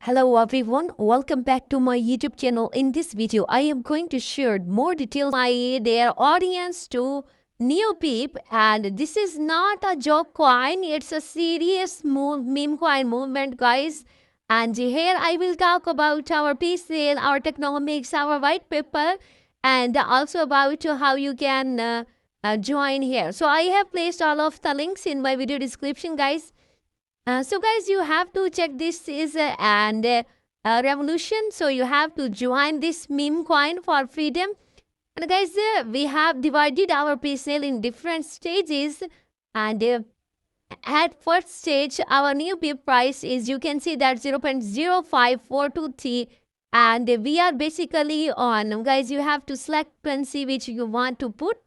Hello everyone, welcome back to my YouTube channel. In this video, I am going to share more details by their audience to NeoPeep, and this is not a joke coin, it's a serious meme coin movement, guys. And here I will talk about our PCL, our technomics, our white paper, and also about how you can join here. So I have placed all of the links in my video description, guys. So guys, you have to check this is a revolution. So you have to join this meme coin for freedom. And guys, we have divided our pre-sale in different stages. And at first stage, our new PIP price is, you can see that 0.05423. And we are basically on, guys, you have to select currency which you want to put,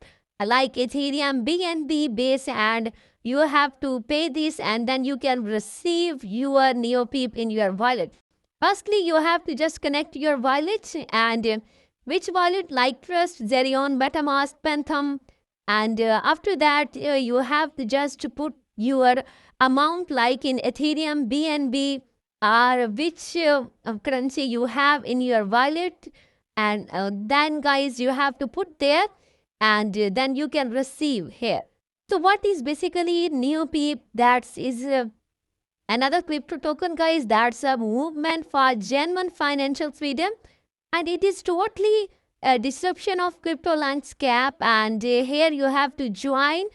like Ethereum, BNB, Base, and you have to pay this, and then you can receive your NeoPeep in your wallet. Firstly, you have to just connect your wallet, and which wallet, like Trust, Zerion, MetaMask, Phantom, and after that, you have to just put your amount like in Ethereum, BNB, or which currency you have in your wallet, and then guys, you have to put there, and then you can receive here. So what is basically NeoPeep? That is another crypto token, guys. That's a movement for genuine financial freedom, and it is totally a disruption of crypto landscape. And here you have to join.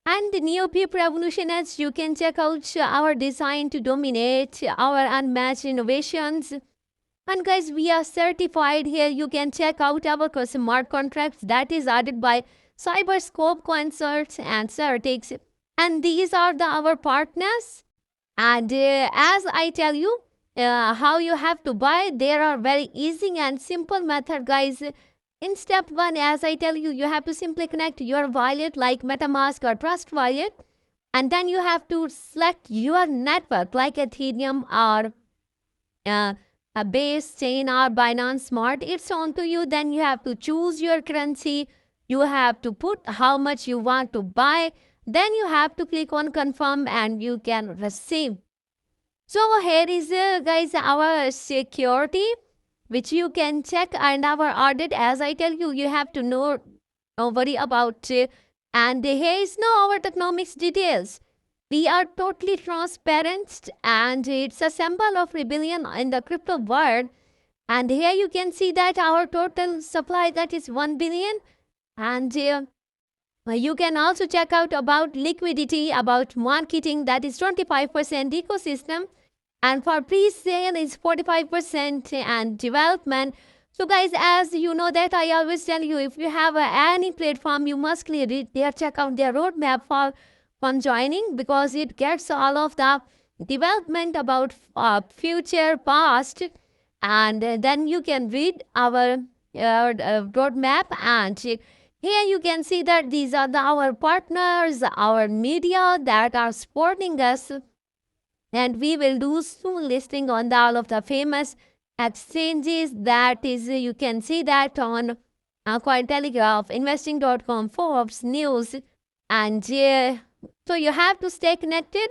And the NeoPeep revolution, as you can check out our design to dominate our unmatched innovations. And guys, we are certified here. You can check out our smart contracts that is added by Cyberscope, Concerts, and Certix. And these are our partners. And as I tell you, how you have to buy, there are very easy and simple method, guys. In step 1, as I tell you, you have to simply connect your wallet like MetaMask or Trust Wallet. And then you have to select your network like Ethereum or a Base, Chain, or Binance Smart. It's on to you. Then you have to choose your currency. You have to put how much you want to buy. Then you have to click on confirm and you can receive. So here is guys our security which you can check, and our audit, as I tell you, you have to know, don't worry about and here is now our tokenomics details. We are totally transparent, and it's a symbol of rebellion in the crypto world. And here you can see that our total supply, that is 1 billion. And you can also check out about liquidity, about marketing, that is 25% ecosystem. And for pre-sale is 45% and development. So guys, as you know that I always tell you, if you have any platform, you must read their, check out their roadmap for from joining, because it gets all of the development about future, past, and then you can read our roadmap. And here you can see that these are our partners, our media that are supporting us, and we will do soon listing on all of the famous exchanges. That is, you can see that on Cointelegraph, investing.com, Forbes, News, and so you have to stay connected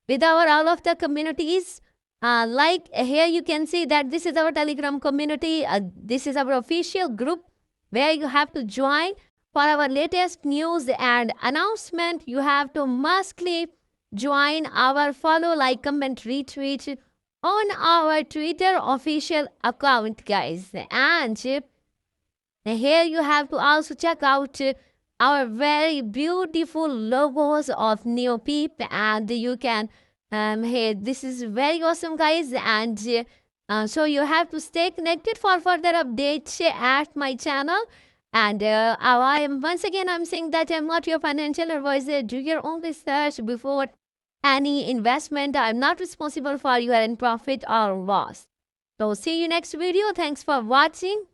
with our all of the communities. Like here you can see that this is our Telegram community. This is our official group where you have to join for our latest news and announcement. You have to mustly join our follow, like, comment, retweet on our Twitter official account, guys. And here you have to also check out our very beautiful logos of NeoPeep, and you can hey, this is very awesome, guys. And so you have to stay connected for further updates at my channel. And I am once again, I'm saying that I'm not your financial advisor. Do your own research before any investment. I'm not responsible for your profit or loss. So see you next video. Thanks for watching.